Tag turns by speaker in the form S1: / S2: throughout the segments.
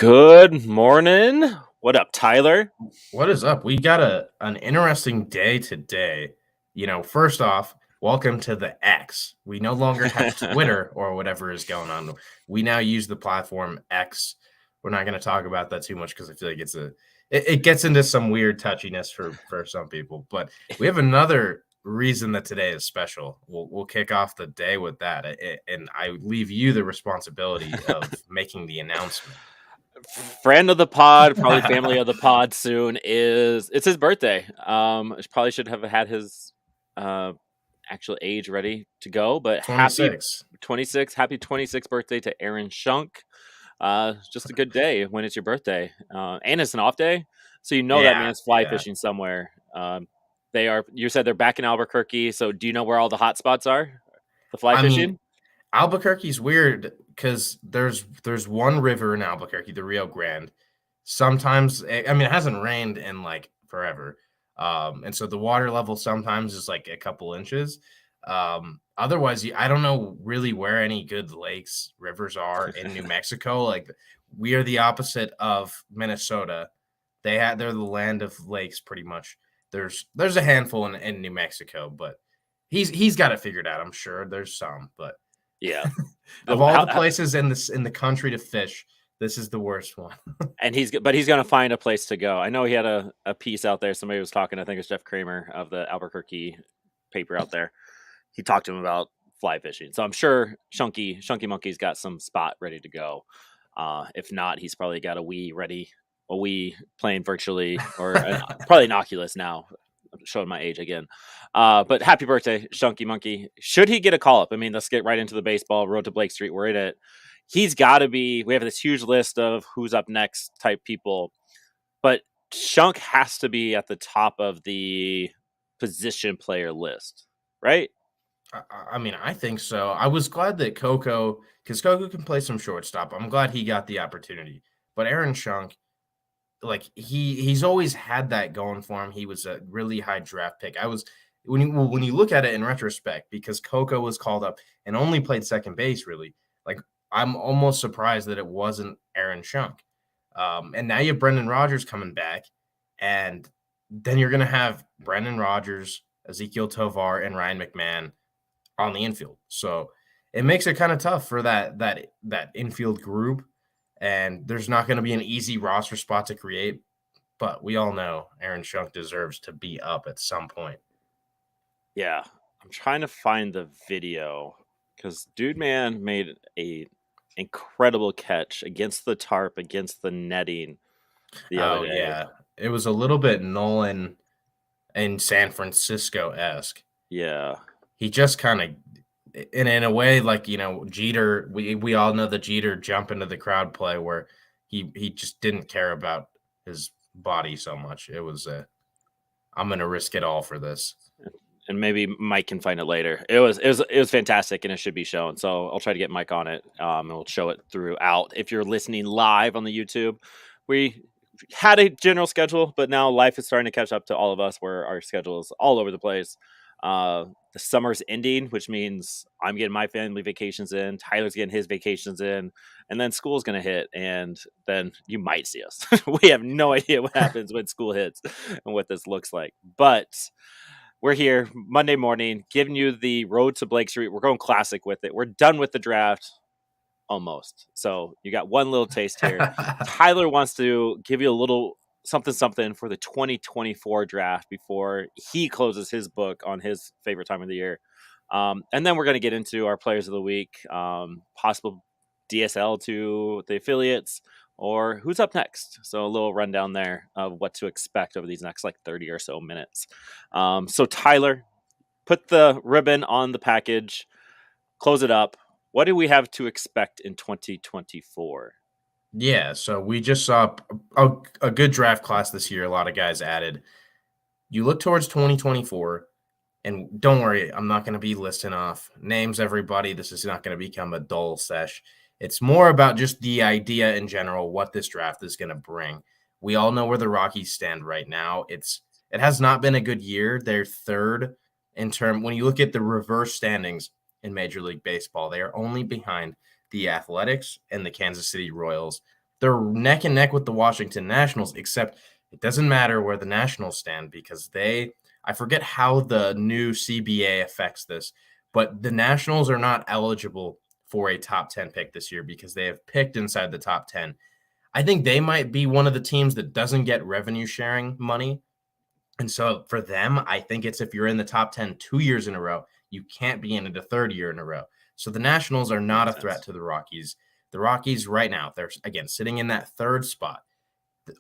S1: Good morning. What up, Tyler?
S2: What is up? We got an interesting day today. First off, welcome to the X. We no longer have Twitter or whatever is going on. We now use the platform X. We're not going to talk about that too much because I feel like it gets into some weird touchiness for some people. But we have another reason that today is special. We'll kick off the day with that, and I leave you the responsibility of making the announcement.
S1: Friend of the pod, probably family of the pod soon, it's his birthday. Probably should have had his actual age ready to go, but happy
S2: 26.
S1: 26, happy 26th birthday to Aaron Shunk. Just a good day when it's your birthday. And it's an off day, so that
S2: Yeah,
S1: man's fly
S2: yeah.
S1: fishing somewhere. You said they're back in Albuquerque, so do you know where all the hot spots are? The fly
S2: I mean,
S1: fishing?
S2: Albuquerque's weird because there's one river in Albuquerque, the Rio Grande. Sometimes, it hasn't rained in like forever, and so the water level sometimes is like a couple inches. Otherwise, I don't know really where any good lakes, rivers are in New Mexico. Like we are the opposite of Minnesota. They're the land of lakes, pretty much. There's a handful in New Mexico, but he's got it figured out. I'm sure there's some, but
S1: Yeah.
S2: of all the places in the country to fish, this is the worst one.
S1: And he's gonna find a place to go. I know he had a piece out there. Somebody was talking. I think it's Jeff Kramer of the Albuquerque paper out there. He talked to him about fly fishing. So I'm sure Chunky Monkey's got some spot ready to go. If not, he's probably got a Wii playing virtually, or probably an Oculus now. I'm showing my age again. But happy birthday, Chunky Monkey. Should he get a call up? I mean, let's get right into the baseball. Road to Blake Street. We're in it. He's got to be. We have this huge list of who's up next type people, but Shunk has to be at the top of the position player list, right?
S2: I think so. I was glad that because Coco can play some shortstop. I'm glad he got the opportunity. But Aaron Shunk, like he's always had that going for him. He was a really high draft pick. When you look at it in retrospect, because Coco was called up and only played second base, really. Like I'm almost surprised that it wasn't Aaron Shunk. And now you have Brendan Rodgers coming back, and then you're gonna have Brendan Rodgers, Ezekiel Tovar, and Ryan McMahon on the infield. So it makes it kind of tough for that infield group. And there's not going to be an easy roster spot to create, but we all know Aaron Shunk deserves to be up at some point.
S1: Yeah, I'm trying to find the video because Dude Man made a incredible catch against the tarp, against the netting the other day.
S2: Yeah, it was a little bit Nolan and San Francisco-esque.
S1: Yeah,
S2: he just kind of, in a way, like Jeter. We all know the Jeter jump into the crowd play where he just didn't care about his body so much. It was I'm gonna risk it all for this.
S1: And maybe Mike can find it later. It was fantastic, and it should be shown. So I'll try to get Mike on it, and we'll show it throughout. If you're listening live on the YouTube, we had a general schedule, but now life is starting to catch up to all of us, where our schedule is all over the place. The summer's ending, which means I'm getting my family vacations in, Tyler's getting his vacations in, and then school's going to hit, and then you might see us. We have no idea what happens when school hits and what this looks like, but we're here Monday morning giving you the road to Blake Street. We're going classic with it. We're done with the draft almost. So you got one little taste here. Tyler wants to give you a little something for the 2024 draft before he closes his book on his favorite time of the year. And then we're going to get into our players of the week, possible DSL to the affiliates, or who's up next. So a little rundown there of what to expect over these next 30 or so minutes. So Tyler, put the ribbon on the package, close it up. What do we have to expect in 2024?
S2: Yeah, so we just saw a good draft class this year. A lot of guys added. You look towards 2024, and don't worry, I'm not going to be listing off names, everybody. This is not going to become a dull sesh. It's more about just the idea in general, what this draft is going to bring. We all know where the Rockies stand right now. It has not been a good year. They're third when you look at the reverse standings in Major League Baseball. They are only behind the Athletics and the Kansas City Royals. They're neck and neck with the Washington Nationals, except it doesn't matter where the Nationals stand because I forget how the new CBA affects this, but the Nationals are not eligible for a top 10 pick this year because they have picked inside the top 10. I think they might be one of the teams that doesn't get revenue sharing money. And so for them, I think it's if you're in the top 10 2 years in a row, you can't be in it a third year in a row. So the Nationals are not a
S1: Makes
S2: threat
S1: sense.
S2: to the Rockies. The Rockies right now, they're again sitting in that third spot.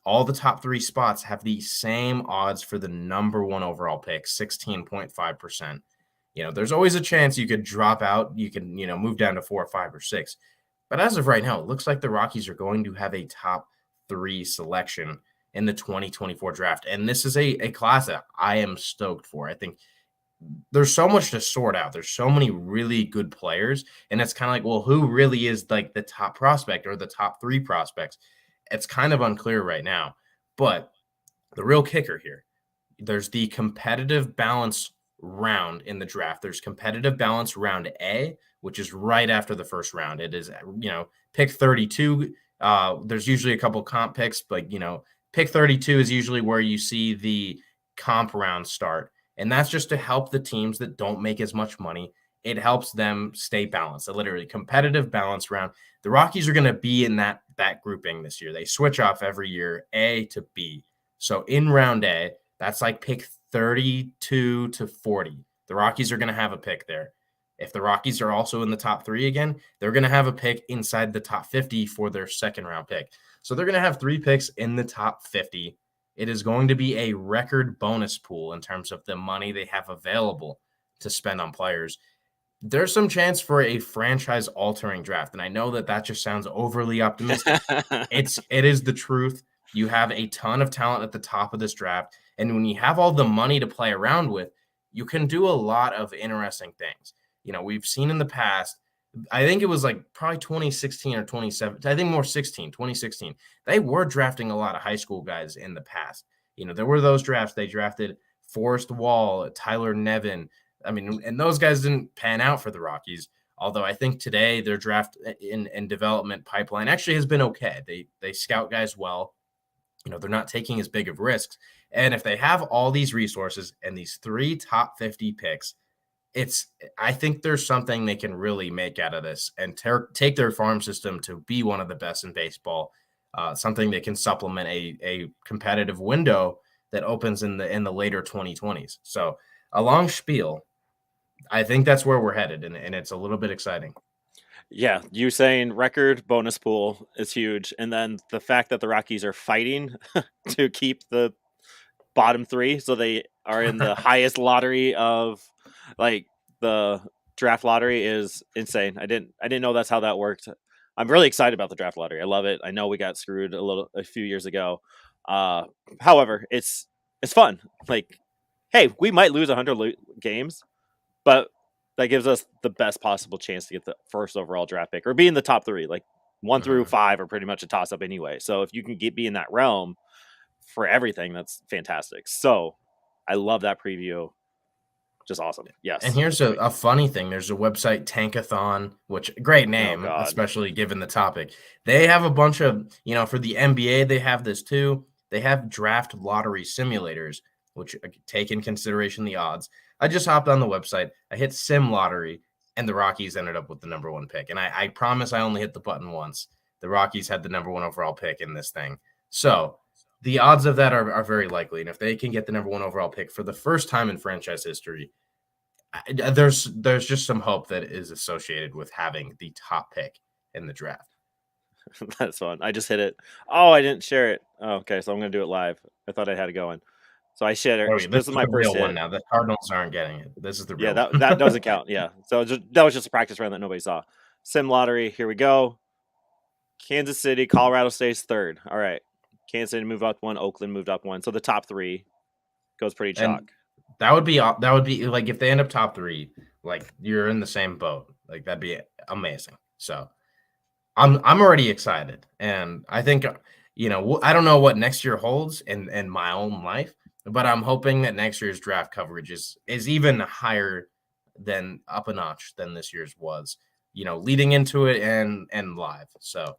S2: All the top 3 spots have the same odds for the number 1 overall pick, 16.5%. There's always a chance you could drop out. You can, move down to 4 or 5 or 6. But as of right now, it looks like the Rockies are going to have a top 3 selection in the 2024 draft. And this is a class that I am stoked for. I think there's so much to sort out. There's so many really good players. And it's kind of like, well, who really is like the top prospect or the top 3 prospects? It's kind of unclear right now. But the real kicker here, there's the competitive balance round in the draft. There's competitive balance round A, which is right after the first round. It is, pick 32. There's usually a couple comp picks, but, pick 32 is usually where you see the comp round start. And that's just to help the teams that don't make as much money. It helps them stay balanced. A literally competitive balance round. The Rockies are going to be in that grouping this year. They switch off every year, A to B. So in round A, that's like pick 32 to 40. The Rockies are going to have a pick there. If the Rockies are also in the top 3 again, they're going to have a pick inside the top 50 for their second round pick. So they're going to have 3 picks in the top 50. It is going to be a record bonus pool in terms of the money they have available to spend on players. There's some chance for a franchise altering draft. And I know that just sounds overly optimistic. It is the truth. You have a ton of talent at the top of this draft. And when you have all the money to play around with, you can do a lot of interesting things. We've seen in the past, I think it was like probably 2016 or 2017. I think more 2016. They were drafting a lot of high school guys in the past. There were those drafts. They drafted Forrest Wall, Tyler Nevin. I mean, and those guys didn't pan out for the Rockies. Although I think today their draft and development pipeline actually has been okay. They scout guys well. They're not taking as big of risks. And if they have all these resources and these 3 top 50 picks, I think there's something they can really make out of this and take their farm system to be one of the best in baseball. Something that can supplement a competitive window that opens in the later 2020s. So a long spiel. I think that's where we're headed, and it's a little bit exciting.
S1: Yeah, you saying record bonus pool is huge, and then the fact that the Rockies are fighting to keep the bottom 3, so they are in the highest lottery of like the draft lottery is insane. I didn't know that's how that worked. I'm really excited about the draft lottery. I love it. I know we got screwed a few years ago. However, it's fun. Like, hey, we might lose 100 games, but that gives us the best possible chance to get the first overall draft pick or be in the top 3. Like 1 through 5 are pretty much a toss up anyway. So if you can be in that realm for everything, that's fantastic. So I love that preview. Just awesome. Yes.
S2: And here's a funny thing. There's a website, Tankathon, which great name,
S1: God.
S2: especially given the topic. They have a bunch of, for the NBA, they have this too. They have draft lottery simulators, which take in consideration the odds. I just hopped on the website. I hit sim lottery, and the Rockies ended up with the number 1 pick. And I promise I only hit the button once. The Rockies had the number 1 overall pick in this thing. So the odds of that are very likely. And if they can get the number 1 overall pick for the first time in franchise history, there's just some hope that is associated with having the top pick in the draft.
S1: That's fun. I just hit it. Oh, I didn't share it. Oh, okay, so I'm gonna do it live. I thought I had it going. So I shared it.
S2: Oh, yeah,
S1: This is my
S2: the
S1: first
S2: real
S1: hit.
S2: one now. The Cardinals aren't getting it. This is the real
S1: Yeah,
S2: one.
S1: that doesn't count. Yeah. So that was just a practice round that nobody saw. Sim lottery. Here we go. Kansas City, Colorado stays 3rd. All right. Kansas City moved up 1. Oakland moved up 1. So the top 3 goes pretty chalk.
S2: And that would be like if they end up top 3, like you're in the same boat. Like that'd be amazing. So I'm already excited, and I think I don't know what next year holds in my own life, but I'm hoping that next year's draft coverage is even higher than up a notch than this year's was. Leading into it and live. So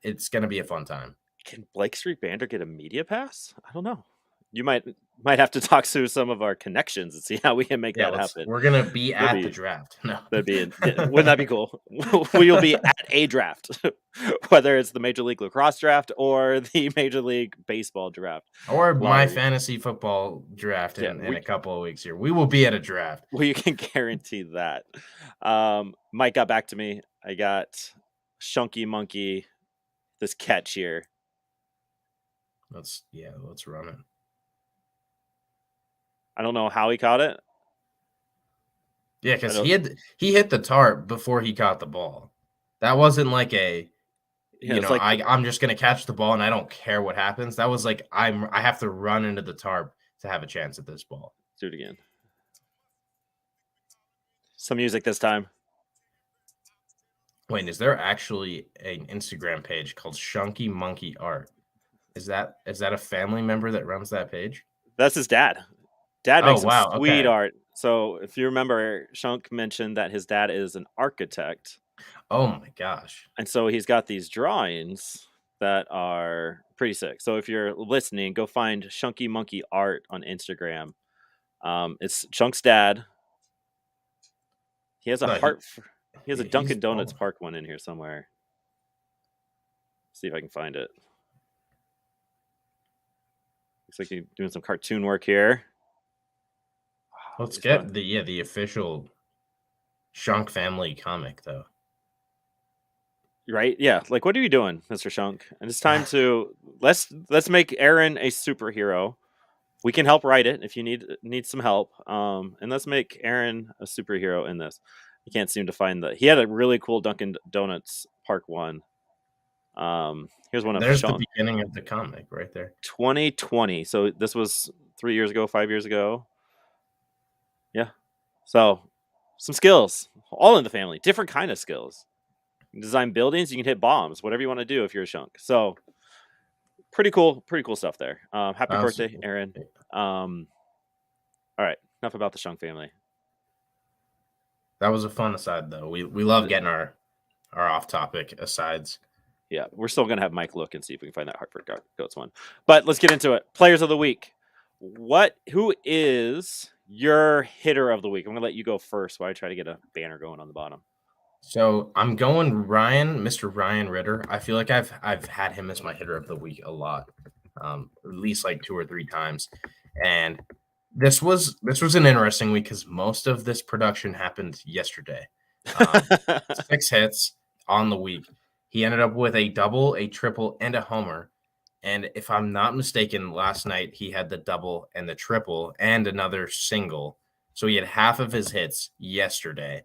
S2: it's going to be a fun time.
S1: Can Blake Street Bander get a media pass? I don't know. You might have to talk to some of our connections and see how we can make
S2: Yeah,
S1: that happen.
S2: we're going to be
S1: That'd
S2: at the
S1: be
S2: draft. No.
S1: wouldn't that be cool? We'll be at a draft, whether it's the Major League Lacrosse draft or the Major League Baseball draft.
S2: Or my
S1: Like,
S2: fantasy football draft
S1: yeah,
S2: in a couple of weeks here. We will be at a draft.
S1: you can guarantee that. Mike got back to me. I got Shunky Monkey, this catch here.
S2: Let's run it.
S1: I don't know how he caught it.
S2: Yeah, because he hit the tarp before he caught the ball. That wasn't like I'm just gonna catch the ball and I don't care what happens. That was like I have to run into the tarp to have a chance at this ball.
S1: Do it again. Some music this time.
S2: Wait, is there actually an Instagram page called Shunky Monkey Art? Is that a family member that runs that page?
S1: That's his dad. Dad makes some sweet
S2: okay.
S1: art. So if you remember, Shunk mentioned that his dad is an architect.
S2: Oh my gosh.
S1: And so he's got these drawings that are pretty sick. So if you're listening, go find Shunky Monkey Art on Instagram. It's Chunk's dad. He has a he has a Dunkin' Donuts Park one in here somewhere. See if I can find it. Looks like he's doing some cartoon work here.
S2: Let's get the official Shunk family comic though.
S1: Right? Yeah. Like, what are you doing, Mr. Shunk? And it's time to let's make Aaron a superhero. We can help write it if you need some help. And let's make Aaron a superhero in this. I can't seem to find he had a really cool Dunkin' Donuts Park one. Here's one of
S2: There's the beginning of the comic right there.
S1: 2020. So this was 3 years ago, 5 years ago. Yeah. So some skills, all in the family, different kind of skills. You can design buildings, you can hit bombs, whatever you want to do if you're a Shunk. So pretty cool stuff there. Happy birthday, Aaron. All right, enough about the Shunk family.
S2: That was a fun aside though. We love getting our off topic asides.
S1: Yeah, we're still gonna have Mike look and see if we can find that Hartford Goats one. But let's get into it. Players of the week. Who is your hitter of the week? I'm gonna let you go first while I try to get a banner going on the bottom.
S2: So I'm going Mr. Ryan Ritter. I feel like I've had him as my hitter of the week a lot, at least like 2 or 3 times. And this was an interesting week because most of this production happened yesterday. 6 hits on the week. He ended up with a double, a triple, and a homer. And if I'm not mistaken, last night he had the double and the triple and another single. So he had half of his hits yesterday.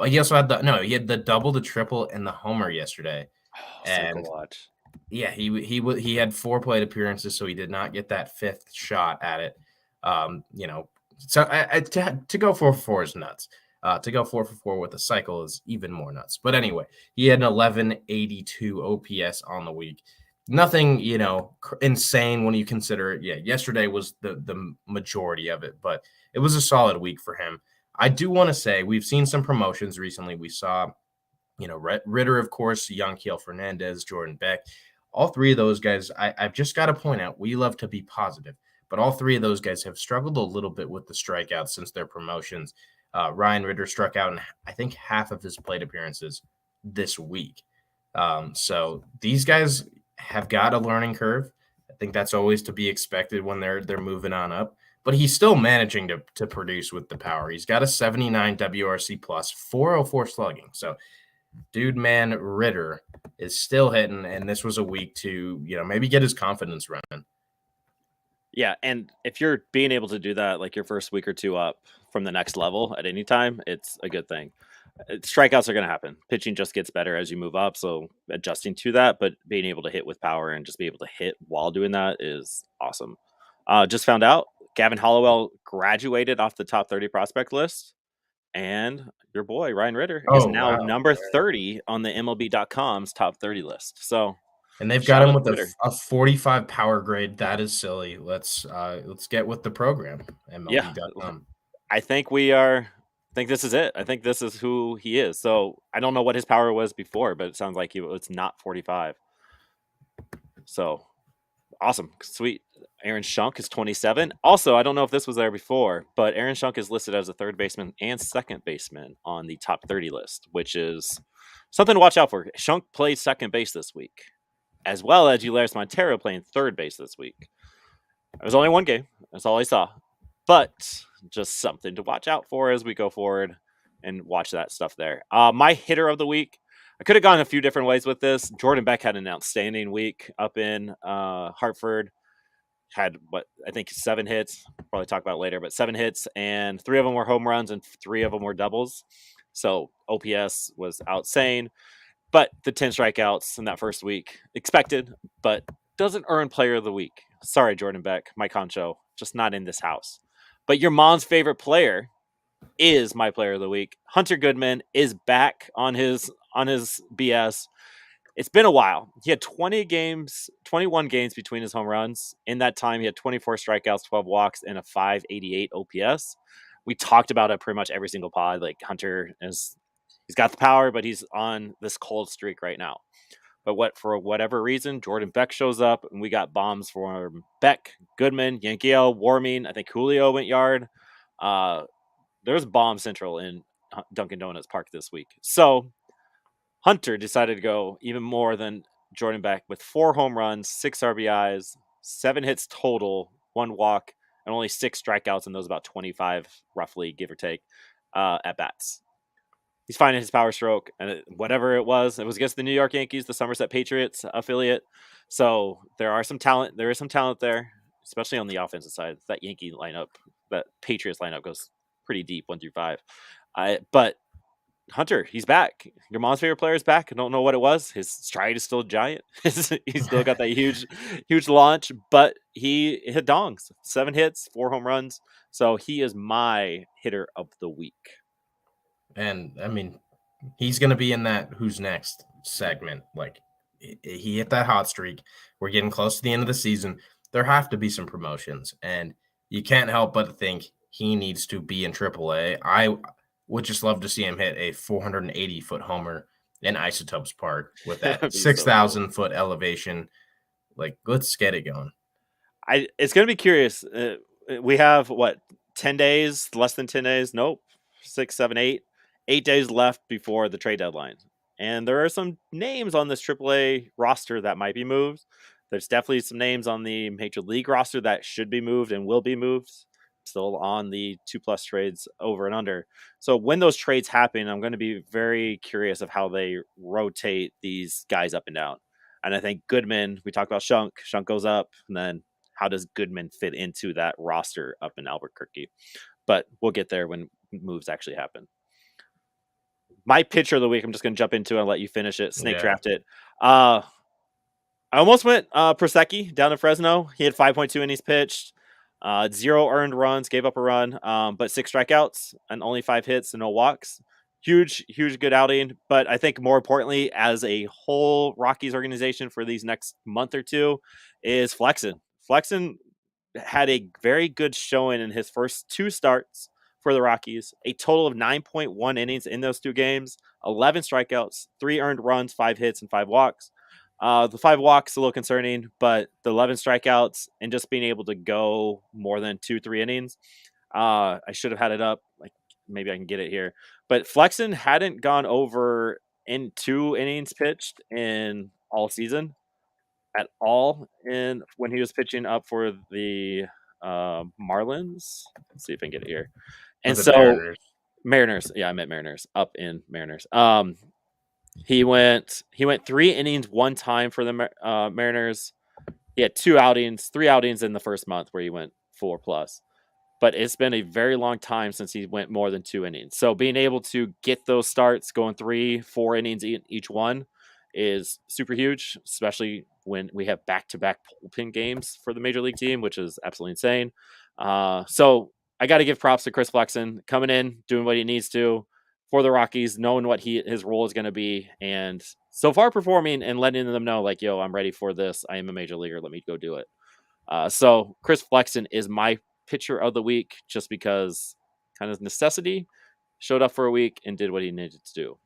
S2: He also had he had the double, the triple, and the homer yesterday.
S1: Oh, and so cool watch.
S2: Yeah, he had 4 plate appearances, so he did not get that 5th shot at it. So to go 4 for 4 is nuts. To go 4 for 4 with a cycle is even more nuts. But anyway, he had an 1182 OPS on the week. Nothing, insane when you consider it. Yeah, yesterday was the majority of it, but it was a solid week for him. I do want to say we've seen some promotions recently. We saw, Ritter, of course, Yanquiel Fernandez, Jordan Beck. All 3 of those guys, I've just got to point out, we love to be positive, but all 3 of those guys have struggled a little bit with the strikeouts since their promotions. Ryan Ritter struck out in, I think, half of his plate appearances this week. So these guys have got a learning curve. I think that's always to be expected when they're moving on up. But he's still managing to produce with the power. He's got a 79 WRC plus, 404 slugging. So, Ritter is still hitting, and this was a week to, maybe get his confidence running.
S1: Yeah, and if you're being able to do that, like your first week or 2 up from the next level at any time, it's a good thing. Strikeouts are going to happen. Pitching just gets better as you move up, so adjusting to that, but being able to hit with power and just be able to hit while doing that is awesome. Just found out Gavin Hollowell graduated off the top 30 prospect list, and your boy Ryan Ritter is now number 30 on the MLB.com's top 30 list. So,
S2: and they've got him with a 45 power grade. That is silly. Let's get with the program. MLB.com.
S1: I think this is it. I think this is who he is. So I don't know what his power was before, but it sounds like it's not 45. So awesome. Sweet. Aaron Schunk is 27. Also, I don't know if this was there before, but Aaron Schunk is listed as a third baseman and second baseman on the top 30 list, which is something to watch out for. Schunk played second base this week, as well as Eulerys Montero playing third base this week. It was only one game. That's all I saw. But just something to watch out for as we go forward and watch that stuff there. My hitter of the week, I could have gone a few different ways with this. Jordan Beck had an outstanding week up in Hartford. Had what I think 7 hits. Probably talk about it later, but 7 hits, and 3 of them were home runs and 3 of them were doubles. So OPS was outsane. But the 10 strikeouts in that first week, expected, but doesn't earn player of the week. Sorry, Jordan Beck, my concho, just not in this house. But your mom's favorite player is my player of the week. Hunter Goodman is back on his BS. It's been a while. He had 21 games between his home runs. In that time, he had 24 strikeouts, 12 walks, and a 588 OPS. We talked about it pretty much every single pod. Like Hunter he's got the power, but he's on this cold streak right now. But for whatever reason, Jordan Beck shows up, and we got bombs for Beck, Goodman, Yankiel, Warming. I think Julio went yard. There's bomb central in Dunkin' Donuts Park this week. So Hunter decided to go even more than Jordan Beck with 4 home runs, 6 RBIs, 7 hits total, 1 walk, and only 6 strikeouts in those about 25, roughly, give or take, at bats. He's finding his power stroke, and whatever it was against the New York Yankees, the Somerset Patriots affiliate. So there is some talent there, especially on the offensive side. That Yankee lineup, that Patriots lineup goes pretty deep, 1 through 5. But Hunter, he's back. Your mom's favorite player is back. I don't know what it was. His stride is still giant. He's still got that huge launch, but he hit dongs. 7 hits, 4 home runs. So he is my hitter of the week.
S2: And I mean, he's going to be in that who's next segment. Like, he hit that hot streak. We're getting close to the end of the season. There have to be some promotions, and you can't help but think he needs to be in AAA. I would just love to see him hit a 480-foot homer in Isotopes Park with that 6,000-foot elevation. Like, let's get it going.
S1: It's going to be curious. We have, 10 days, less than 10 days? Nope. 6, 7, 8. 8 days left before the trade deadline. And there are some names on this AAA roster that might be moved. There's definitely some names on the Major League roster that should be moved and will be moved. Still on the 2+ trades over and under. So when those trades happen, I'm going to be very curious of how they rotate these guys up and down. And I think Goodman, we talked about Schunk goes up, and then how does Goodman fit into that roster up in Albuquerque? But we'll get there when moves actually happen. My pitcher of the week, I'm just going to jump into and let you finish it. Snake draft it. I almost went Prosecky down to Fresno. He had 5.2 innings pitched, 0 earned runs, gave up a run, but 6 strikeouts and only 5 hits and no walks. Huge good outing. But I think more importantly, as a whole Rockies organization for these next month or two, is Flexen. Flexen had a very good showing in his first 2 starts for the Rockies, a total of 9.1 innings in those 2 games, 11 strikeouts, 3 earned runs, 5 hits, and 5 walks. The 5 walks a little concerning, but the 11 strikeouts and just being able to go more than 2-3 innings, I should have had it up. Like, maybe I can get it here, but Flexen hadn't gone over in 2 innings pitched in all season at all. And when he was pitching up for the Marlins, let's see if I can get it here. And so Mariners. Yeah, I meant Mariners. Up in Mariners. He went 3 innings 1 time for the Mariners. He had 3 outings in the first month where he went 4+. But it's been a very long time since he went more than 2 innings. So being able to get those starts going 3-4 innings each one is super huge, especially when we have back-to-back bullpen games for the major league team, which is absolutely insane. So I got to give props to Chris Flexen coming in, doing what he needs to for the Rockies, knowing what his role is going to be, and so far performing and letting them know, like, yo, I'm ready for this. I am a major leaguer. Let me go do it. So Chris Flexen is my pitcher of the week, just because kind of necessity, showed up for a week and did what he needed to do.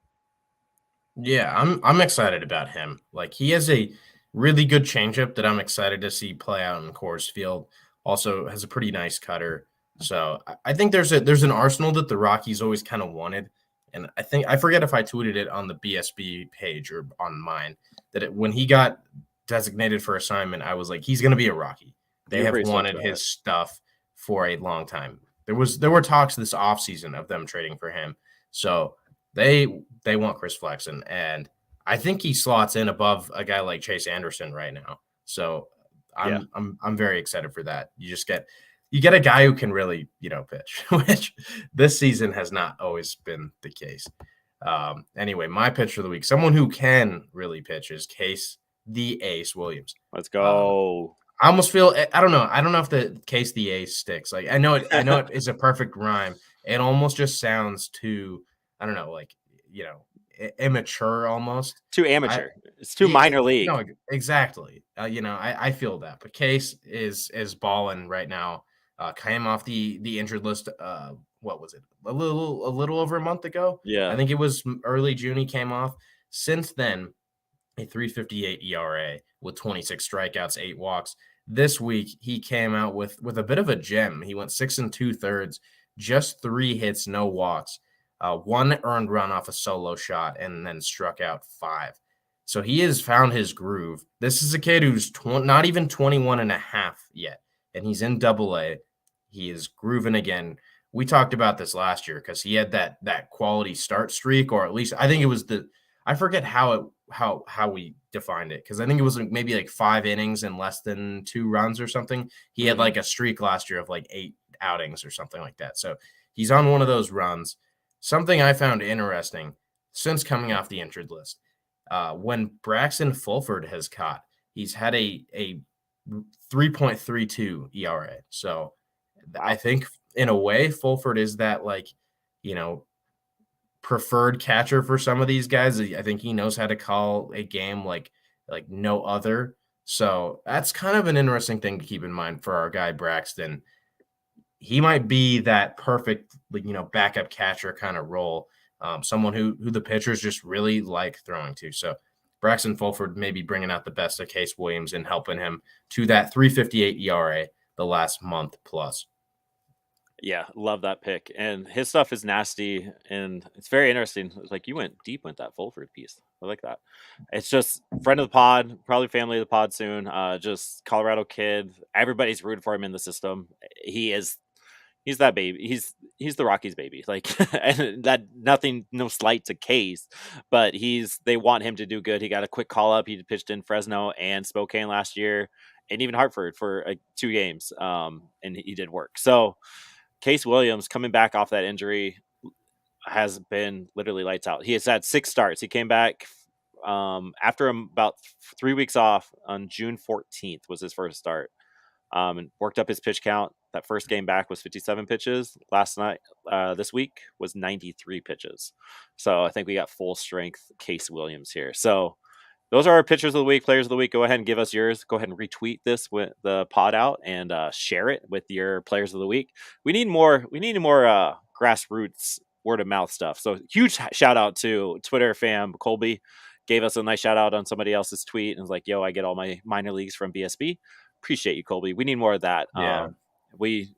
S2: Yeah, I'm excited about him. Like, he has a Really good changeup that I'm excited to see play out in Coors Field. Also has a pretty nice cutter. So I think there's an arsenal that the Rockies always kind of wanted. And I forget if I tweeted it on the BSB page or on mine that when he got designated for assignment, I was like, he's going to be a Rocky. They
S1: You're
S2: have
S1: pretty stoked
S2: wanted
S1: about it.
S2: his stuff for a long time. There were talks this offseason of them trading for him. So they want Chris Flexen, and I think he slots in above a guy like Chase Anderson right now. So
S1: Yeah,
S2: I'm very excited for that. You get a guy who can really, pitch, which this season has not always been the case. Anyway, my pitch of the week, someone who can really pitch is Case the Ace Williams.
S1: let's
S2: Um,
S1: go.
S2: I almost feel I don't know. I don't know if the Case the Ace sticks. Like I know it is a perfect rhyme. It almost just sounds too, I don't know, like, immature almost.
S1: Too
S2: I
S1: amateur. It's too
S2: yeah,
S1: minor league.
S2: no, exactly. I feel that. But Case is balling right now. Came off the injured list. What was it? A little over a month ago. I
S1: Yeah.
S2: think it was early June. He came off. Since then, a 3.58 ERA with 26 strikeouts, 8 walks. This week he came out with a bit of a gem. He went 6 2/3, just 3 hits, no walks, 1 earned run off a solo shot, and then struck out 5. So he has found his groove. This is a kid who's not even 21 and a half yet, and he's in Double A. He is grooving again. We talked about this last year because he had that quality start streak, or at least I think it was I forget how we defined it because I think it was maybe like 5 innings and less than 2 runs or something. He had like a streak last year of like 8 outings or something like that. So he's on one of those runs. Something I found interesting since coming off the injured list, when Braxton Fulford has caught, he's had a 3.32 ERA. So
S1: Wow.
S2: I think in a way Fulford is that, like, preferred catcher for some of these guys. I think he knows how to call a game like no other. So that's kind of an interesting thing to keep in mind for our guy Braxton. He might be that perfect, backup catcher kind of role. Someone who the pitchers just really like throwing to. So Braxton Fulford maybe bringing out the best of Case Williams and helping him to that 3.58 ERA the last month plus.
S1: Yeah, love that pick. And his stuff is nasty and it's very interesting. Like you went deep with that Fulford piece. I like that. It's just friend of the pod, probably family of the pod soon. Just Colorado kid. Everybody's rooting for him in the system. He's that baby. He's the Rockies baby. Like and that nothing, no slight to Case, but they want him to do good. He got a quick call up. He pitched in Fresno and Spokane last year, and even Hartford for 2 games. And he did work. So Case Williams coming back off that injury has been literally lights out. He has had 6 starts. He came back after about 3 weeks off on June 14th was his first start. And worked up his pitch count. That first game back was 57 pitches. This week was 93 pitches. So I think we got full strength Case Williams here. So those are our pitchers of the week, players of the week. Go ahead and give us yours. Go ahead and retweet this with the pod out and share it with your players of the week. We need more. We need more grassroots word of mouth stuff. So huge shout out to Twitter fam Colby. Gave us a nice shout out on somebody else's tweet and was like, "Yo, I get all my minor leagues from BSB." Appreciate you, Colby. We need more of that.
S2: Yeah.
S1: We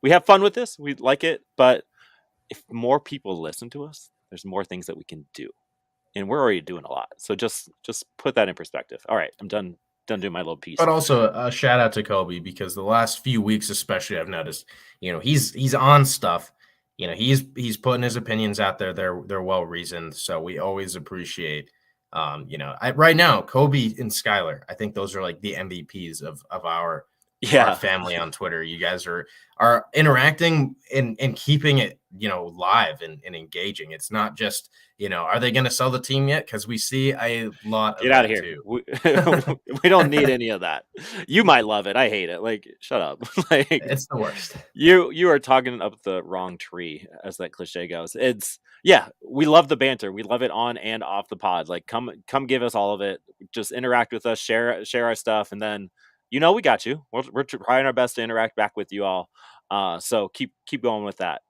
S1: have fun with this. We like it, but if more people listen to us, there's more things that we can do, and we're already doing a lot. So just put that in perspective. All right, I'm done doing my little piece.
S2: But also a shout out to Kobe because the last few weeks, especially, I've noticed, he's on stuff. He's putting his opinions out there. They're well reasoned. So we always appreciate. Right now, Kobe and Skylar, I think those are like the MVPs of our family on Twitter. You guys are interacting and keeping it, live and engaging. It's not just, are they going to sell the team yet? Because we see a lot of
S1: Get out of here.
S2: too.
S1: We don't need any of that. You might love it. I hate it. Like, shut up. Like,
S2: it's the worst.
S1: You are talking up the wrong tree, as that cliche goes. We love the banter. We love it on and off the pod. Like, come give us all of it. Just interact with us, share our stuff, and then we got you. We're trying our best to interact back with you all. So keep going with that.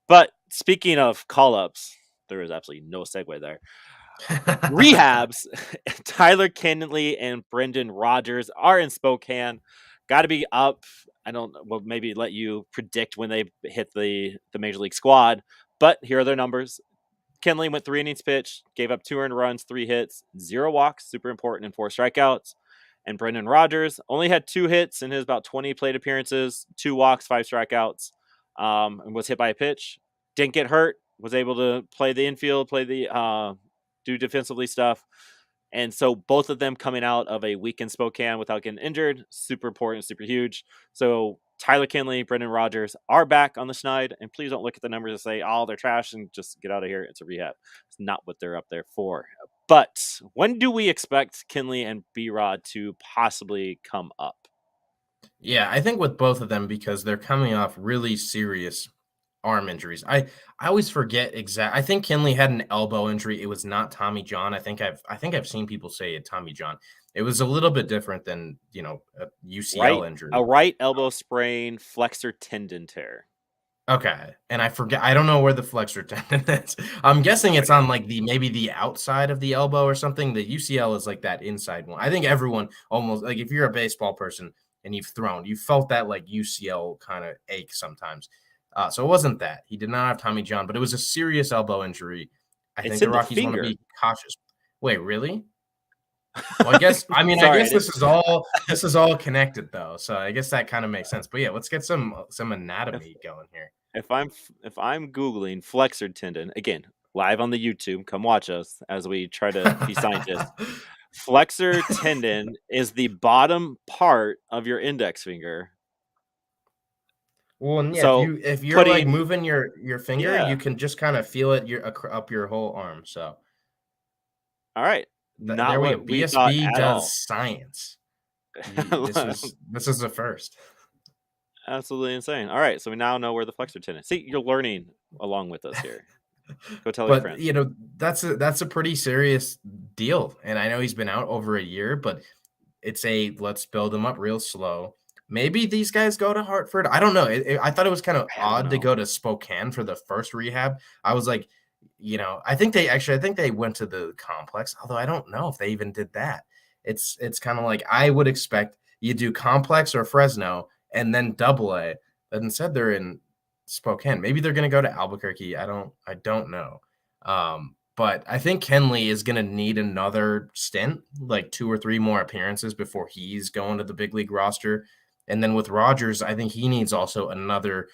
S1: But speaking of call ups, there is absolutely no segue there. Rehabs, Tyler Kinley and Brendan Rodgers are in Spokane. Got to be up. I don't. Well, maybe let you predict when they hit the major league squad. But here are their numbers. Kinley went 3 innings pitched, gave up 2 earned runs, 3 hits, 0 walks, super important, and 4 strikeouts. And Brendan Rodgers only had 2 hits in his about 20 plate appearances, 2 walks, 5 strikeouts, and was hit by a pitch. Didn't get hurt. Was able to play the infield, play the do defensively stuff. And so both of them coming out of a week in Spokane without getting injured, super important, super huge. So Tyler Kinley, Brendan Rodgers are back on the schneid. And please don't look at the numbers and say, oh, they're trash and just get out of here. It's a rehab. It's not what they're up there for. But when do we expect Kinley and B-Rod to possibly come up?
S2: Yeah, I think with both of them, because they're coming off really serious arm injuries. I always forget exact. I think Kinley had an elbow injury. It was not Tommy John. I think I've seen people say it Tommy John. It was a little bit different than, a UCL injury.
S1: A right elbow sprain, flexor tendon tear.
S2: Okay, and I forget. I don't know where the flexor tendon is. I'm guessing it's on like maybe the outside of the elbow or something. The UCL is like that inside one. I think everyone almost, like, if you're a baseball person and you felt that like UCL kind of ache sometimes. So it wasn't that. He did not have Tommy John, but it was a serious elbow injury. I think the Rockies want to be cautious. Wait, really? Well, I guess I guess this is all connected though. So I guess that kind of makes sense. But yeah, let's get some anatomy going here.
S1: If I'm Googling flexor tendon, again, live on the YouTube, come watch us as we try to be scientists. Flexor tendon is the bottom part of your index finger.
S2: Well, yeah, so if you're like moving your finger, you can just kind of feel it up your whole arm. So,
S1: all right,
S2: there we go. BSB does science. This is the first.
S1: Absolutely insane. All right, so we now know where the flexor tendon is. See, you're learning along with us here. Go tell your friends.
S2: That's a pretty serious deal, and I know he's been out over a year, but it's let's build him up real slow. Maybe these guys go to Hartford. I don't know. I thought it was kind of odd to go to Spokane for the first rehab. I was like, I think they went to the complex, although I don't know if they even did that. It's kind of like I would expect you do complex or Fresno and then AA, but instead they're in Spokane. Maybe they're going to go to Albuquerque. I don't know. But I think Kinley is going to need another stint, like 2 or 3 more appearances before he's going to the big league roster. And then with Rodgers, I think he needs also another,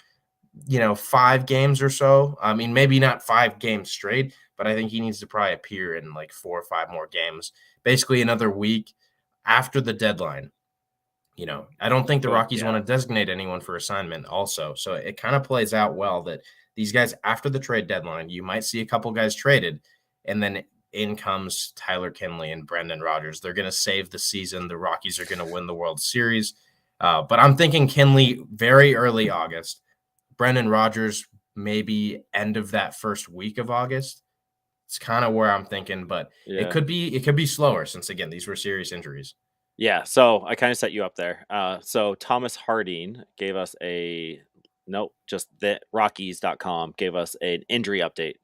S2: 5 games or so. I mean, maybe not 5 games straight, but I think he needs to probably appear in like 4 or 5 more games, basically another week after the deadline. I don't think the Rockies want to designate anyone for assignment also. So it kind of plays out well that these guys, after the trade deadline, you might see a couple guys traded, and then in comes Tyler Kinley and Brendan Rodgers. They're going to save the season. The Rockies are going to win the World Series. But I'm thinking Kinley very early August. Brendan Rodgers maybe end of that first week of August. It's kind of where I'm thinking, but it could be slower since, again, these were serious injuries.
S1: Yeah, so I kind of set you up there. So Thomas Harding gave us just the Rockies.com gave us an injury update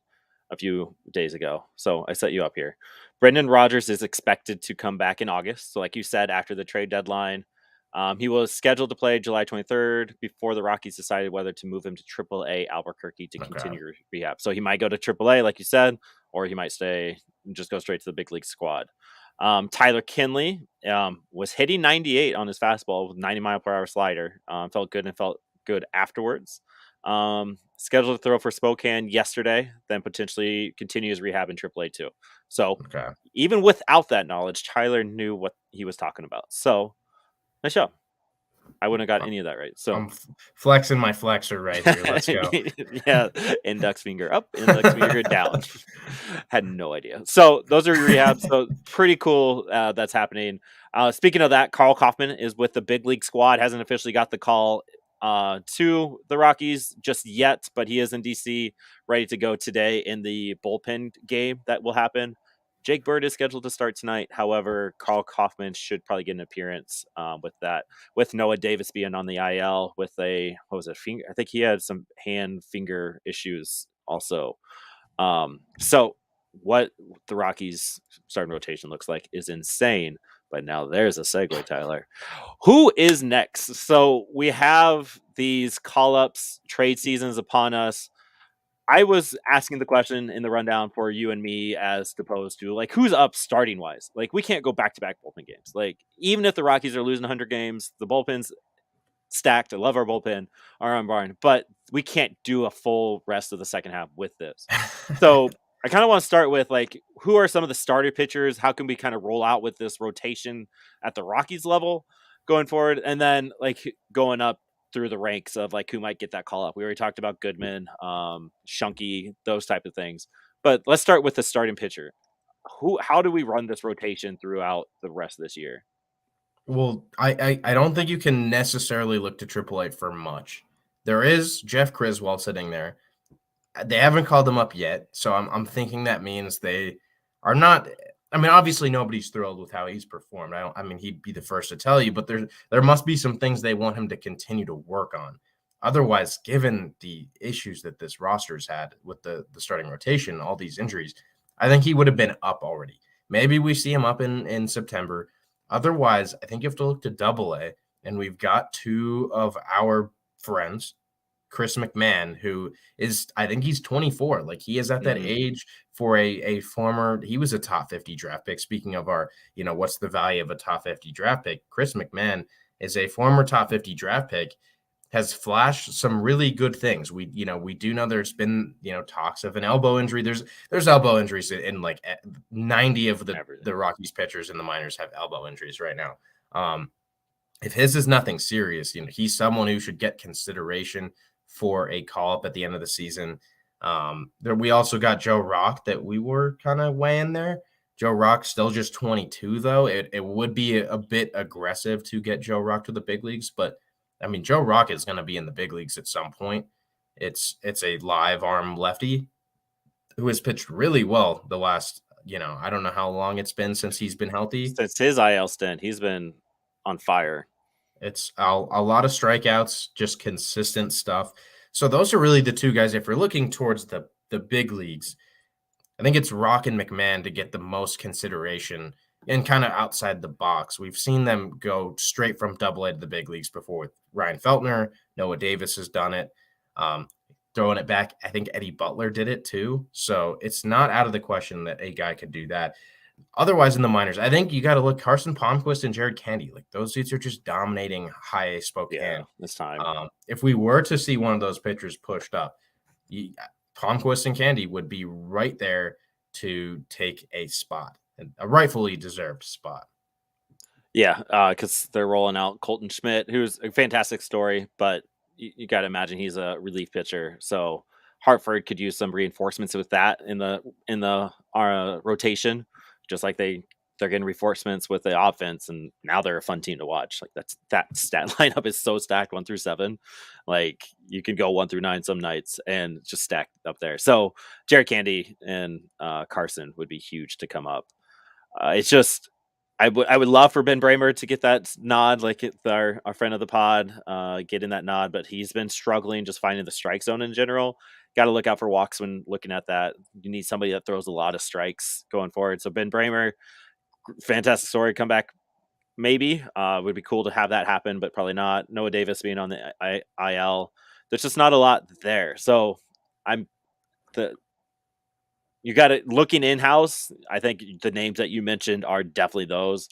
S1: a few days ago. So I set you up here. Brendan Rodgers is expected to come back in August. So like you said, after the trade deadline, he was scheduled to play July 23rd before the Rockies decided whether to move him to AAA Albuquerque to continue rehab. So he might go to AAA, like you said, or he might stay and just go straight to the big league squad. Tyler Kinley was hitting 98 on his fastball with 90-mile-per-hour slider. Felt good and felt good afterwards. Scheduled to throw for Spokane yesterday, then potentially continue his rehab in AAA too. So even without that knowledge, Tyler knew what he was talking about. So nice job. I wouldn't have got any of that right. So
S2: I'm flexing my flexor right here. Let's go.
S1: Yeah, index finger up, index finger down. Had no idea. So those are your rehabs. So pretty cool that's happening. Speaking of that, Carl Kaufman is with the big league squad. Hasn't officially got the call to the Rockies just yet, but he is in DC, ready to go today in the bullpen game that will happen. Jake Bird is scheduled to start tonight. However, Carl Kaufman should probably get an appearance with that. With Noah Davis being on the IL with finger? I think he had some hand finger issues also. So what the Rockies starting rotation looks like is insane. But now there's a segue, Tyler. Who is next? So we have these call ups, trade seasons upon us. I was asking the question in the rundown for you and me as opposed to like who's up starting wise. Like we can't go back to back bullpen games. Like even if the Rockies are losing 100 games, the bullpen's stacked. I love our bullpen, our arm barn, but we can't do a full rest of the second half with this. So I kind of want to start with like who are some of the starter pitchers? How can we kind of roll out with this rotation at the Rockies level going forward, and then like going up through the ranks of like who might get that call up. We already talked about Goodman, Shunky, those type of things. But let's start with the starting pitcher. How do we run this rotation throughout the rest of this year?
S2: Well, I don't think you can necessarily look to AAA for much. There is Jeff Criswell sitting there. They haven't called him up yet, so I'm thinking that means they are not. I mean, obviously nobody's thrilled with how he's performed. I mean, he'd be the first to tell you, but there must be some things they want him to continue to work on. Otherwise, given the issues that this roster's had with the starting rotation, all these injuries, I think he would have been up already. Maybe we see him up in September. Otherwise, I think you have to look to Double A, and we've got two of our friends, Chris McMahon, who is, I think he's 24. Like he is at that age for a former, he was a top 50 draft pick. Speaking of our, what's the value of a top 50 draft pick? Chris McMahon is a former top 50 draft pick, has flashed some really good things. We do know there's been, talks of an elbow injury. There's elbow injuries in like 90 of the Rockies pitchers in the minors have elbow injuries right now. If his is nothing serious, he's someone who should get consideration for a call up at the end of the season. We also got Joe Rock that we were kind of weighing there. Joe Rock still just 22 though. It would be a bit aggressive to get Joe Rock to the big leagues, but I mean Joe Rock is going to be in the big leagues at some point. It's a live arm lefty who has pitched really well the last, I don't know how long it's been since he's been healthy.
S1: Since his IL stint, he's been on fire.
S2: It's a lot of strikeouts, just consistent stuff. So those are really the two guys. If we're looking towards the big leagues, I think it's Rock and McMahon to get the most consideration and kind of outside the box. We've seen them go straight from Double A to the big leagues before with Ryan Feltner. Noah Davis has done it. Throwing it back, I think Eddie Butler did it too. So it's not out of the question that a guy could do that. Otherwise, in the minors, I think you got to look Carson Palmquist and Jared Candy. Like those dudes are just dominating high A Spokane.
S1: Yeah, this time.
S2: If we were to see one of those pitchers pushed up, Palmquist and Candy would be right there to take a spot, a rightfully deserved spot.
S1: Yeah, because they're rolling out Colton Schmidt, who's a fantastic story, but you got to imagine he's a relief pitcher. So Hartford could use some reinforcements with that in the rotation, just like they're getting reinforcements with the offense, and now they're a fun team to watch. Like that stat lineup is so stacked 1 through 7. Like you can go 1 through 9 some nights and just stack up there. So Jared Candy and Carson would be huge to come up. It's just I would love for Ben Bramer to get that nod, like our friend of the pod, getting that nod, but he's been struggling just finding the strike zone in general. Got to look out for walks when looking at that. You need somebody that throws a lot of strikes going forward. So Ben Bramer, fantastic story, come back maybe. Would be cool to have that happen, but probably not. Noah Davis being on the IL, there's just not a lot there. So you got it looking in house. I think the names that you mentioned are definitely those.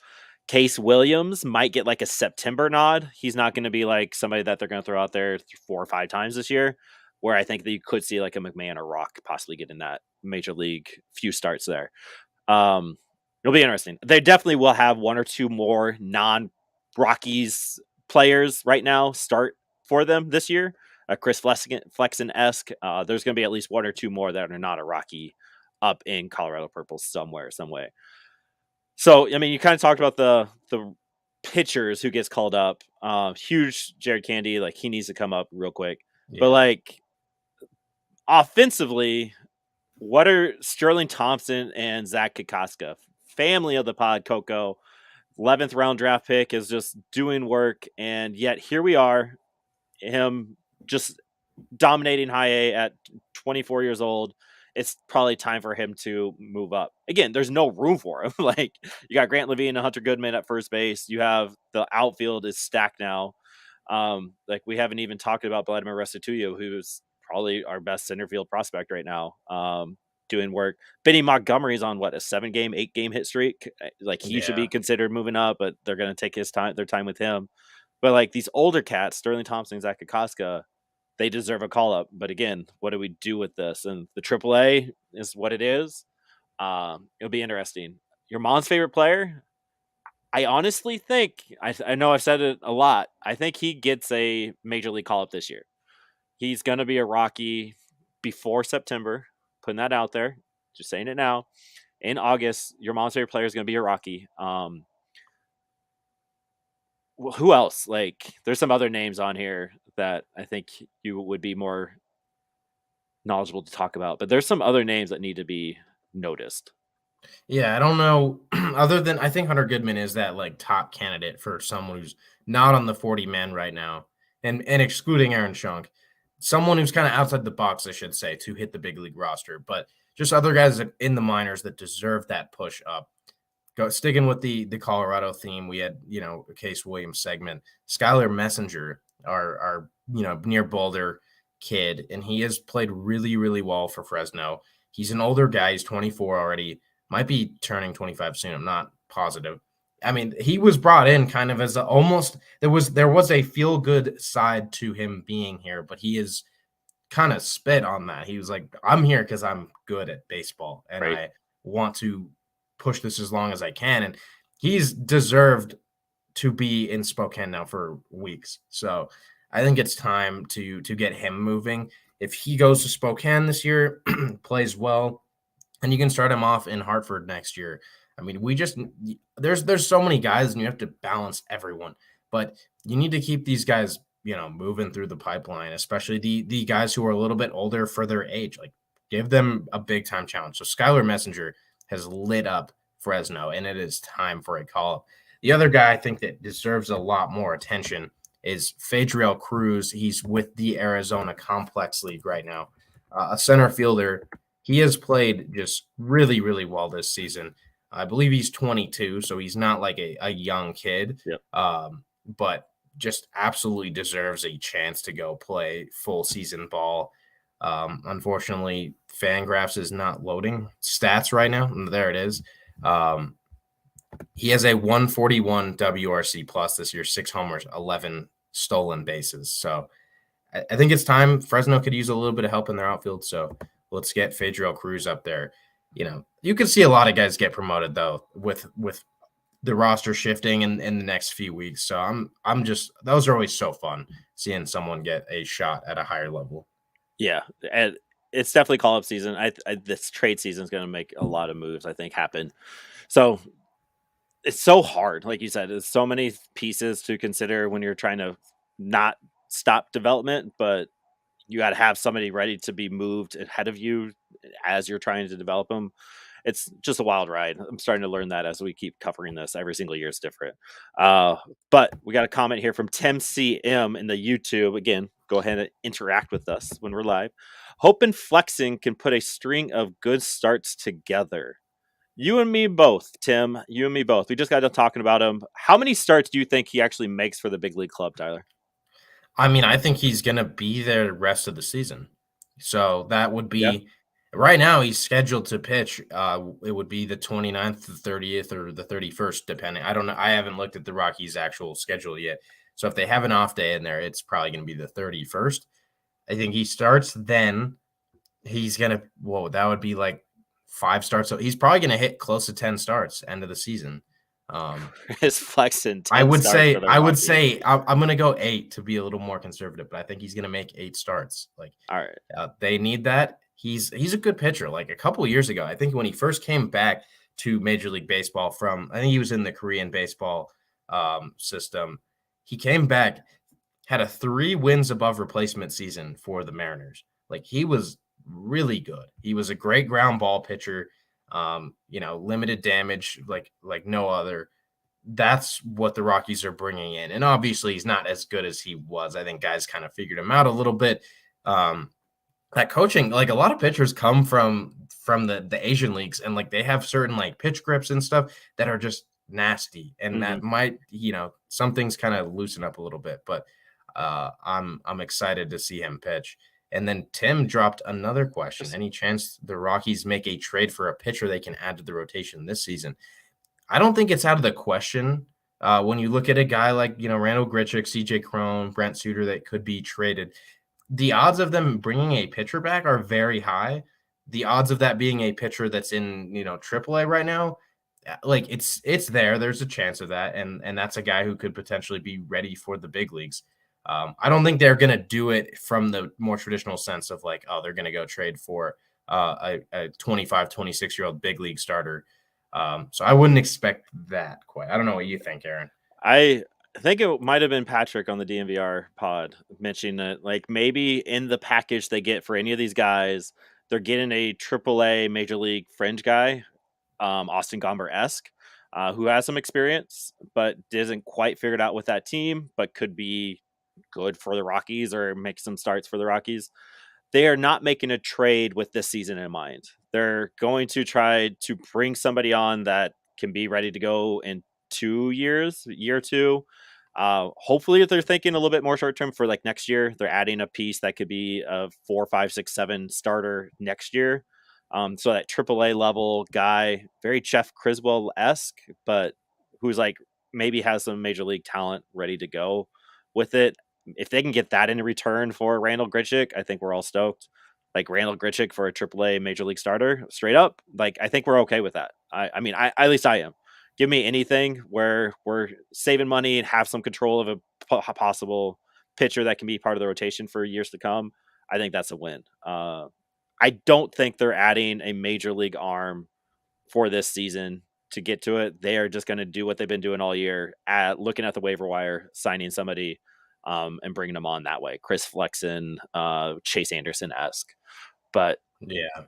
S1: Case Williams might get like a September nod. He's not going to be like somebody that they're going to throw out there 4 or 5 times this year, where I think that you could see like a McMahon or Rock possibly getting that major league few starts there. It'll be interesting. They definitely will have 1 or 2 more non-Rockies players right now start for them this year. Chris Flexen-esque. There's going to be at least 1 or 2 more that are not a Rocky up in Colorado Purple somewhere, some way. So, I mean, you kind of talked about the pitchers who gets called up. Huge Jared Candy, like he needs to come up real quick. Yeah. But like offensively, what are Sterling Thompson and Zach Kokoska, family of the pod, Coco, 11th round draft pick, is just doing work, and yet here we are, him just dominating high A at 24 years old it's probably time for him to move up. Again, there's no room for him. Like, you got Grant Levine and Hunter Goodman at first base. You have the outfield is stacked now. Like, we haven't even talked about Vladimir Restituyo, who's probably our best center field prospect right now. Doing work. Benny Montgomery's on what, a 7-game, 8-game hit streak. Like, he should
S2: Yeah.
S1: be considered moving up, but they're going to take their time with him. But like these older cats, Sterling Thompson, Zach Kokoska, they deserve a call up. But again, what do we do with this? And the AAA is what it is. It'll be interesting. Your mom's favorite player? I honestly think I know I've said it a lot. I think he gets a major league call up this year. He's gonna be a Rocky before September. Putting that out there. Just saying it now. In August, your mom's favorite player is gonna be a Rocky. Who else? Like, there's some other names on here that I think you would be more knowledgeable to talk about, but there's some other names that need to be noticed.
S2: Yeah, I don't know. Other than I think Hunter Goodman is that like top candidate for someone who's not on the 40 man right now, and excluding Aaron Schunk, someone who's kind of outside the box, I should say, to hit the big league roster. But just other guys in the minors that deserve that push up. Go sticking with the Colorado theme. We had a Case Williams segment. Skylar Messenger, our near Boulder kid, and he has played really really well for Fresno. He's an older guy. He's 24 already. Might be turning 25 soon. I'm not positive. I mean, he was brought in kind of as almost there was a feel good side to him being here, but he is kind of spit on that. He was like, I'm here because I'm good at baseball and
S1: Right.
S2: I want to push this as long as I can. And he's deserved to be in Spokane now for weeks. So I think it's time to get him moving. If he goes to Spokane this year, plays well, and you can start him off in Hartford next year. I mean, there's so many guys and you have to balance everyone, but you need to keep these guys, moving through the pipeline, especially the guys who are a little bit older for their age. Like, give them a big time challenge. So Skylar Messenger has lit up Fresno, and it is time for a call up. The other guy I think that deserves a lot more attention is Fadriel Cruz. He's with the Arizona Complex League right now, a center fielder. He has played just really, really well this season. I believe he's 22, so he's not like a young kid,
S1: Yep.
S2: but just absolutely deserves a chance to go play full season ball. Unfortunately, Fangraphs is not loading stats right now. There it is. He has a 141 WRC plus this year, 6 homers, 11 stolen bases. So I think it's time. Fresno could use a little bit of help in their outfield. So let's get Fadriel Cruz up there. You can see a lot of guys get promoted though with the roster shifting in the next few weeks. So I'm just those are always so fun seeing someone get a shot at a higher level.
S1: Yeah, and it's definitely call up season. This trade season is going to make a lot of moves, I think, happen. So it's so hard, like you said. There's so many pieces to consider when you're trying to not stop development, but you got to have somebody ready to be moved ahead of you as you're trying to develop them. It's just a wild ride. I'm starting to learn that as we keep covering this. Every single year is different. But we got a comment here from Tim CM in the YouTube. Again, go ahead and interact with us when we're live. Hope and Flexing can put a string of good starts together. You and me both, Tim. You and me both. We just got done talking about him. How many starts do you think he actually makes for the big league club, Tyler?
S2: I mean, I think he's going to be there the rest of the season. So that would
S1: Yeah.
S2: be right now he's scheduled to pitch. It would be the 29th, the 30th, or the 31st, depending. I don't know. I haven't looked at the Rockies' actual schedule yet. So if they have an off day in there, it's probably going to be the 31st. I think he starts then. He's going to, whoa, that would be like 5 starts. So he's probably going to hit close to 10 starts end of the season.
S1: His Flexing 10
S2: I would
S1: starts
S2: say I'm going to go 8 to be a little more conservative, but I think he's going to make 8 starts. Like,
S1: all right.
S2: they need that. He's a good pitcher. Like a couple of years ago, I think when he first came back to Major League Baseball I think he was in the Korean baseball system. He came back, had a 3 wins above replacement season for the Mariners. Like, he was really good. He was a great ground ball pitcher. Limited damage like no other. That's what the Rockies are bringing in. And obviously he's not as good as he was. I think guys kind of figured him out a little bit. that coaching, like a lot of pitchers come from the Asian leagues, and like they have certain like pitch grips and stuff that are just nasty, and
S1: Hmm.
S2: that might, some things kind of loosen up a little bit. But I'm excited to see him pitch. And then Tim dropped another question: any chance the Rockies make a trade for a pitcher they can add to the rotation this season? I don't think it's out of the question. When you look at a guy like Randall Grichuk, CJ Cron, Brent Suter that could be traded, the odds of them bringing a pitcher back are very high. The odds of that being a pitcher that's in, AAA right now, like it's there. There's a chance of that, and that's a guy who could potentially be ready for the big leagues. I don't think they're gonna do it from the more traditional sense of like, oh, they're gonna go trade for a 25, 26-year-old big league starter. So I wouldn't expect that quite. I don't know what you think, Aaron.
S1: I think it might have been Patrick on the DNVR pod mentioning that, like, maybe in the package they get for any of these guys, they're getting a AAA major league fringe guy, Austin Gomber esque, who has some experience but isn't quite figured out with that team, but could be good for the Rockies or make some starts for the Rockies. They are not making a trade with this season in mind. They're going to try to bring somebody on that can be ready to go in 2 years, year two. Hopefully, if they're thinking a little bit more short term for like next year, they're adding a piece that could be a 4, 5, 6, 7 starter next year. So that AAA level guy, very Jeff Criswell esque, but who's like maybe has some major league talent ready to go with it. If they can get that in return for Randall Grichuk, I think we're all stoked. Like Randall Grichuk for a AAA major league starter, straight up. Like I think we're okay with that. I mean, at least I am. Give me anything where we're saving money and have some control of a possible pitcher that can be part of the rotation for years to come. I think that's a win. I don't think they're adding a major league arm for this season to get to it. They are just going to do what they've been doing all year, at looking at the waiver wire, signing somebody, and bringing them on that way. Chris Flexen, Chase Anderson esque, but
S2: Yeah.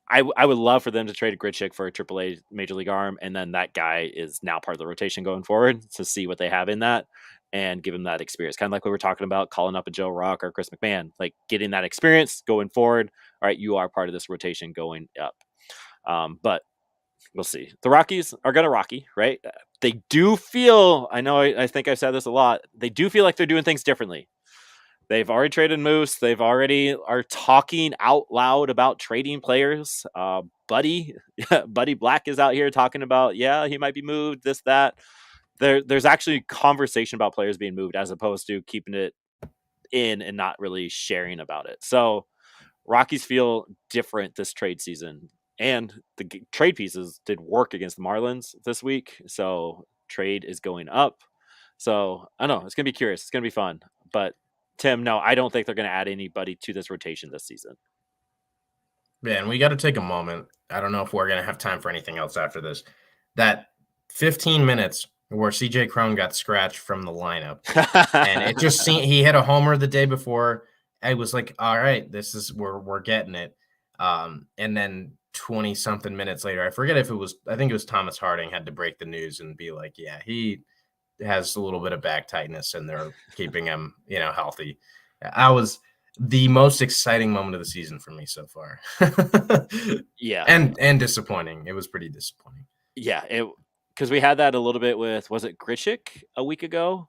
S1: I would love for them to trade Grichuk for a AAA major league arm, and then that guy is now part of the rotation going forward to see what they have in that and give him that experience. Kind of like we were talking about calling up a Joe Rock or Chris McMahon, like getting that experience going forward. All right, you are part of this rotation going up. But we'll see. The Rockies are going to Rocky, right? They do feel, I know I think I've said this a lot, they do feel like they're doing things differently. They've already traded Moose. They've already are talking out loud about trading players. Buddy Black is out here talking about, yeah, he might be moved, this, that. There's actually conversation about players being moved as opposed to keeping it in and not really sharing about it. So Rockies feel different this trade season. And the trade pieces did work against the Marlins this week. So trade is going up. So I don't know. It's going to be curious. It's going to be fun. But Tim, no, I don't think they're going to add anybody to this rotation this season.
S2: Man, we got to take a moment. I don't know if we're going to have time for anything else after this. That 15 minutes where CJ Cron got scratched from the lineup, and it just seemed he hit a homer the day before. I was like, all right, this is we're getting it. And then 20 something minutes later, I forget if it was, I think it was Thomas Harding had to break the news and be like, yeah, he has a little bit of back tightness and they're keeping him, healthy. I was the most exciting moment of the season for me so far.
S1: Yeah.
S2: And disappointing. It was pretty disappointing.
S1: Yeah. Because we had that a little bit with, was it Grichuk a week ago?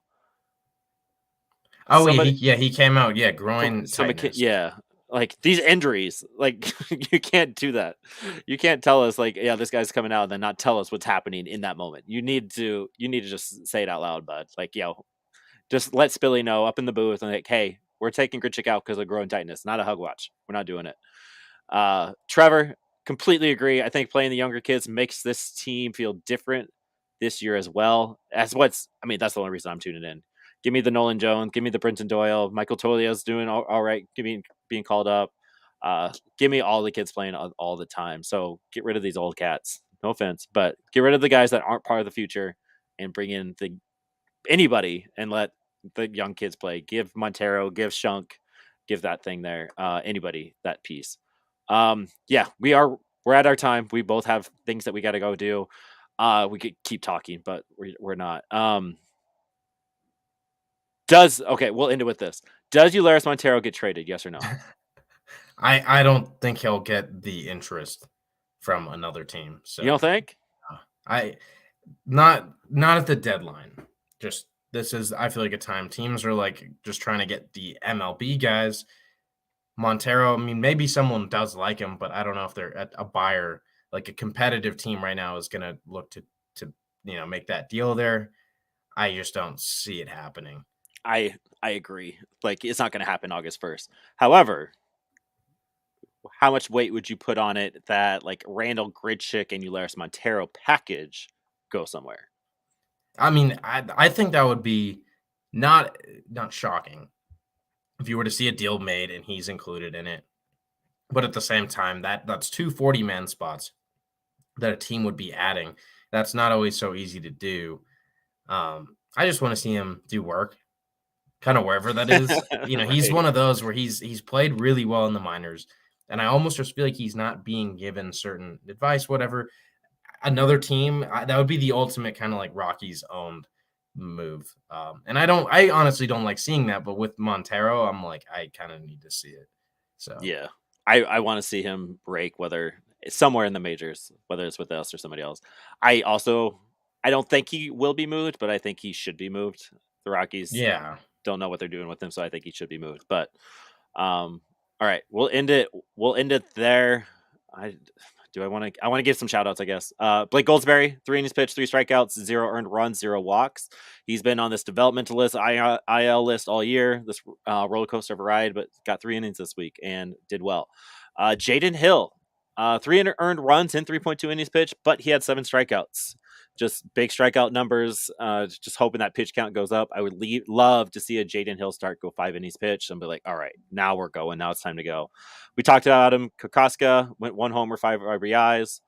S2: Oh,
S1: Somebody,
S2: he came out. Yeah, groin tightness.
S1: Yeah, like these injuries, like you can't do that. You can't tell us like, yeah, this guy's coming out and then not tell us what's happening in that moment. You need to just say it out loud, bud. Like, yo, just let Spilly know up in the booth and like, hey, we're taking Grichuk out because of groin tightness, not a hug watch. We're not doing it. Trevor, completely agree. I think playing the younger kids makes this team feel different this year as well. That's the only reason I'm tuning in. Give me the Nolan Jones, give me the Brenton Doyle, Michael Tolia's doing all right, being called up. Give me all the kids playing all the time. So get rid of these old cats. No offense, but get rid of the guys that aren't part of the future and bring in anybody and let the young kids play. Give Montero, give Shunk, give that thing there. Anybody that piece. Yeah, we're at our time. We both have things that we got to go do. We could keep talking, but we're not. We'll end it with this. Does Eulerys Montero get traded? Yes or no?
S2: I don't think he'll get the interest from another team.
S1: You don't
S2: So
S1: think?
S2: I not at the deadline. Just this is I feel like a time teams are like just trying to get the MLB guys. Montero, I mean, maybe someone does like him, but I don't know if they're at a buyer, like a competitive team right now is gonna look to make that deal there. I just don't see it happening.
S1: I agree. Like it's not going to happen August 1st. However, how much weight would you put on it that like Randall Gridchick and Ulises Montero package go somewhere?
S2: I mean, I think that would be not not shocking if you were to see a deal made and he's included in it. But at the same time, that's two 40-man spots that a team would be adding. That's not always so easy to do. I just want to see him do work, kind of wherever that is. He's
S1: Right.
S2: one of those where he's played really well in the minors, and I almost just feel like he's not being given certain advice, whatever. Another team that would be the ultimate kind of like Rockies owned move. And I honestly don't like seeing that, but with Montero, I'm like, I kind of need to see it. So
S1: Yeah. I want to see him break whether it's somewhere in the majors, whether it's with us or somebody else. I don't think he will be moved, but I think he should be moved. The Rockies
S2: yeah,
S1: don't know what they're doing with him, so I think he should be moved. But all right, we'll end it there. I I want to give some shout outs, I guess. Blake Goldsberry, 3 innings pitched, 3 strikeouts, 0 earned runs, 0 walks. He's been on this developmental list, IL list all year, this roller coaster of a ride, but got 3 innings this week and did well. Jaden Hill, 3 earned runs in 3.2 innings pitched, but he had 7 strikeouts. Just big strikeout numbers. Just hoping that pitch count goes up. I would love to see a Jaden Hill start go 5 innings pitched and be like, all right, now we're going. Now it's time to go. We talked about him. Kokoska went 1 homer, 5 RBIs.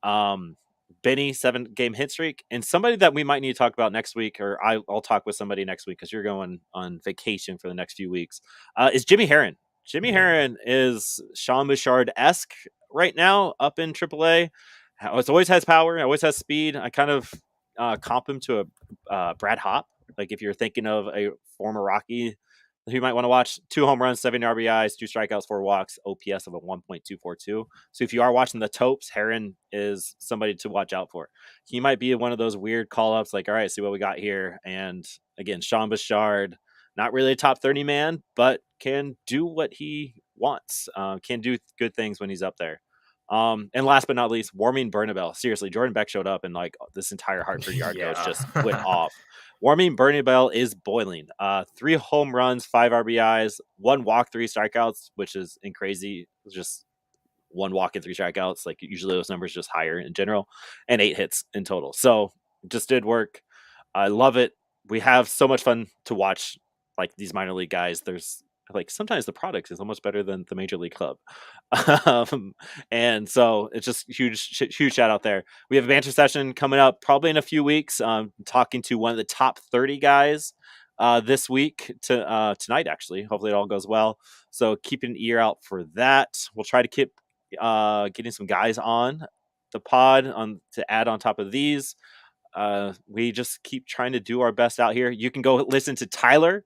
S1: Benny 7-game hit streak, and somebody that we might need to talk about next week, or I'll talk with somebody next week because you're going on vacation for the next few weeks. Is Jimmy Herron. Jimmy
S2: yeah,
S1: Herron is Sean Bouchard-esque right now up in AAA. It always has power, always has speed. I kind of comp him to a Brad Hopp. Like if you're thinking of a former Rocky, you might want to watch 2 home runs, 7 RBIs, 2 strikeouts, 4 walks, OPS of a 1.242. So if you are watching the Topes, Herron is somebody to watch out for. He might be one of those weird call ups, like, all right, see what we got here. And again, Sean Bouchard, not really a top 30 man, but can do what he wants, can do good things when he's up there. And last but not least, Warming Bernabel. Seriously, Jordan Beck showed up and like this entire Hartford Yard coach just went
S2: yeah.
S1: off. Warming Bernabel is boiling. 3 home runs, 5 RBIs, 1 walk, 3 strikeouts, which is crazy. Just 1 walk and 3 strikeouts. Like usually those numbers just higher in general, and 8 hits in total. So just did work. I love it. We have so much fun to watch like these minor league guys. There's like sometimes the product is almost better than the major league club. um, and so it's just huge shout out there. We have a banter session coming up probably in a few weeks. Talking to one of the top 30 guys this week to tonight, actually. Hopefully it all goes well. So keep an ear out for that. We'll try to keep getting some guys on the pod to add on top of these. We just keep trying to do our best out here. You can go listen to Tyler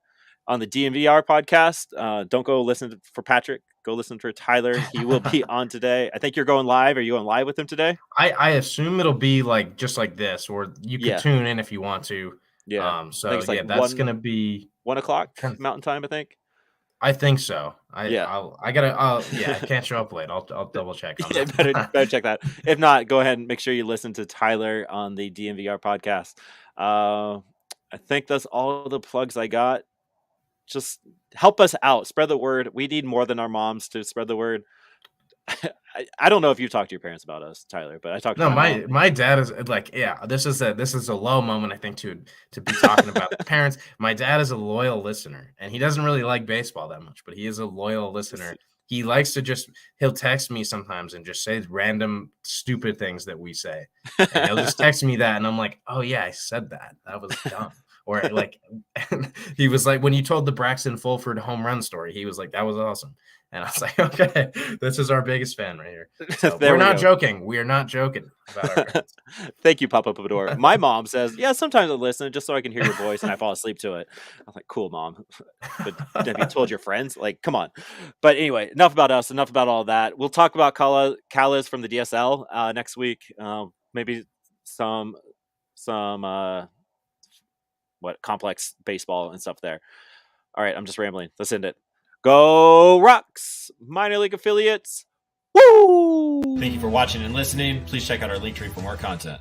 S1: on the DMVR podcast. Don't go listen for Patrick. Go listen for Tyler. He will be on today. I think you're going live. Are you going live with him today?
S2: I assume it'll be like just like this, or you could
S1: Yeah.
S2: tune in if you want to.
S1: Yeah. I think
S2: So
S1: it's like
S2: yeah, that's gonna
S1: one
S2: be
S1: 1 o'clock
S2: kind of,
S1: Mountain Time, I think.
S2: I think so.
S1: Yeah.
S2: I gotta yeah, I can't show up late. I'll double check on
S1: Yeah,
S2: that.
S1: better check that. If not, go ahead and make sure you listen to Tyler on the DMVR podcast. I think that's all the plugs I got. Just help us out. Spread the word. We need more than our moms to spread the word. I don't know if you've talked to your parents about us, Tyler, but I talked to
S2: No,
S1: my mom.
S2: my dad is like, yeah, this is a low moment, I think, to be talking about parents. My dad is a loyal listener, and he doesn't really like baseball that much, but he is a loyal listener. He likes to he'll text me sometimes and just say random stupid things that we say. And he'll just text me that, and I'm like, oh yeah, I said that. That was dumb. Or like he was like, when you told the Braxton Fulford home run story, he was like, that was awesome. And I was like, okay, this is our biggest fan right here. So
S1: There
S2: we're
S1: we
S2: not
S1: go.
S2: joking. We are not joking about our fans.
S1: Thank you, Papa Pador. My mom says, yeah, sometimes I listen just so I can hear your voice and I fall asleep to it. I'm like, cool, Mom. But have you told your friends? Like, come on. But anyway, enough about us. Enough about all that. We'll talk about Callas from the DSL next week. Maybe some complex baseball and stuff there. All right, I'm just rambling. Let's end it. Go Rocks! Minor league affiliates. Woo! Thank you for watching and listening. Please check out our link tree for more content.